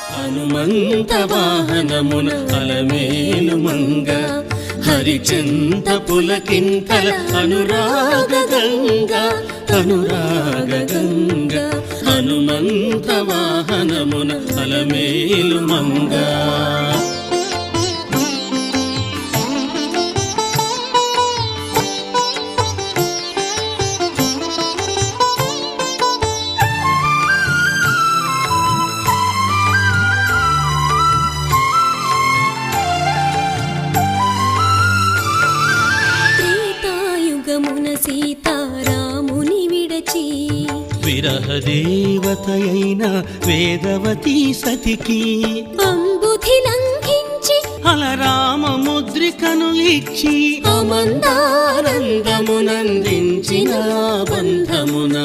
హనుమంత వాహనమున అలమేలు మంగ హరిచంత పులకింతల అనురాగ గంగా అనురాగ గంగా హనుమంత వాహనమున అలమేలు మంగా సీతారాముని విడచి విరహ దేవతయైన వేదవతి సతికి అంబుధి లంఘించి అలరామ ముద్రికను ఇచ్చి అమందానందమునందించిన బంధమున